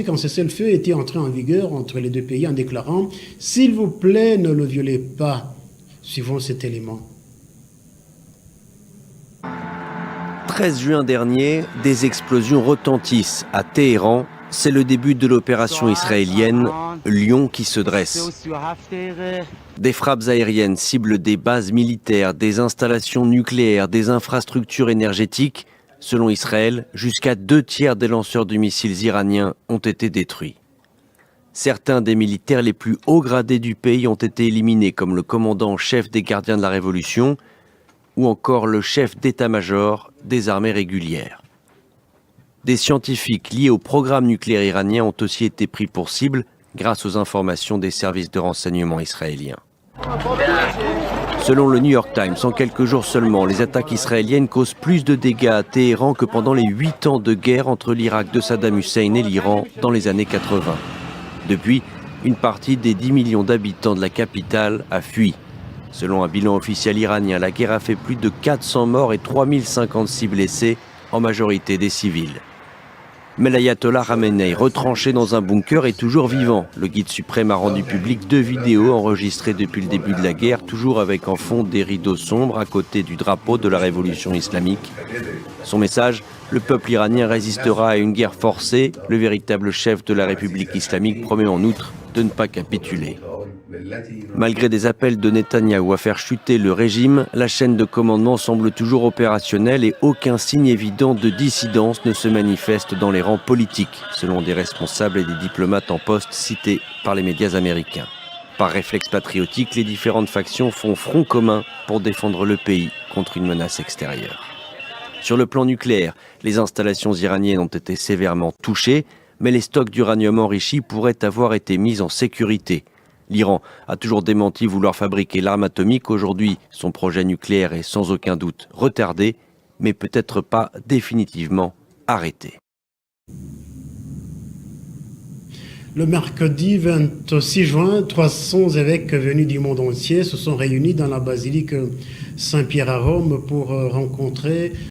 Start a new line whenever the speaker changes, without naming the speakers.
qu'un cessez-le-feu était entré en vigueur entre les deux pays en déclarant « S'il vous plaît, ne le violez pas », suivant cet élément.
13 juin dernier, des explosions retentissent à Téhéran. C'est le début de l'opération israélienne Lion qui se dresse. Des frappes aériennes ciblent des bases militaires, des installations nucléaires, des infrastructures énergétiques. Selon Israël, jusqu'à 2/3 des lanceurs de missiles iraniens ont été détruits. Certains des militaires les plus hauts gradés du pays ont été éliminés, comme le commandant en chef des gardiens de la Révolution ou encore le chef d'état-major des armées régulières. Des scientifiques liés au programme nucléaire iranien ont aussi été pris pour cible grâce aux informations des services de renseignement israéliens. Selon le New York Times, en quelques jours seulement, les attaques israéliennes causent plus de dégâts à Téhéran que pendant les 8 ans de guerre entre l'Irak de Saddam Hussein et l'Iran dans les années 80. Depuis, une partie des 10 millions d'habitants de la capitale a fui. Selon un bilan officiel iranien, la guerre a fait plus de 400 morts et 3056 blessés, en majorité des civils. Mais l'ayatollah Khamenei, retranché dans un bunker, est toujours vivant. Le guide suprême a rendu public 2 vidéos enregistrées depuis le début de la guerre, toujours avec en fond des rideaux sombres à côté du drapeau de la révolution islamique. Son message, le peuple iranien résistera à une guerre forcée. Le véritable chef de la République islamique promet en outre de ne pas capituler. Malgré des appels de Netanyahou à faire chuter le régime, la chaîne de commandement semble toujours opérationnelle et aucun signe évident de dissidence ne se manifeste dans les rangs politiques, selon des responsables et des diplomates en poste cités par les médias américains. Par réflexe patriotique, les différentes factions font front commun pour défendre le pays contre une menace extérieure. Sur le plan nucléaire, les installations iraniennes ont été sévèrement touchées, mais les stocks d'uranium enrichi pourraient avoir été mis en sécurité. L'Iran a toujours démenti vouloir fabriquer l'arme atomique. Aujourd'hui, son projet nucléaire est sans aucun doute retardé, mais peut-être pas définitivement arrêté.
Le mercredi 26 juin, 300 évêques venus du monde entier se sont réunis dans la basilique Saint-Pierre à Rome pour rencontrer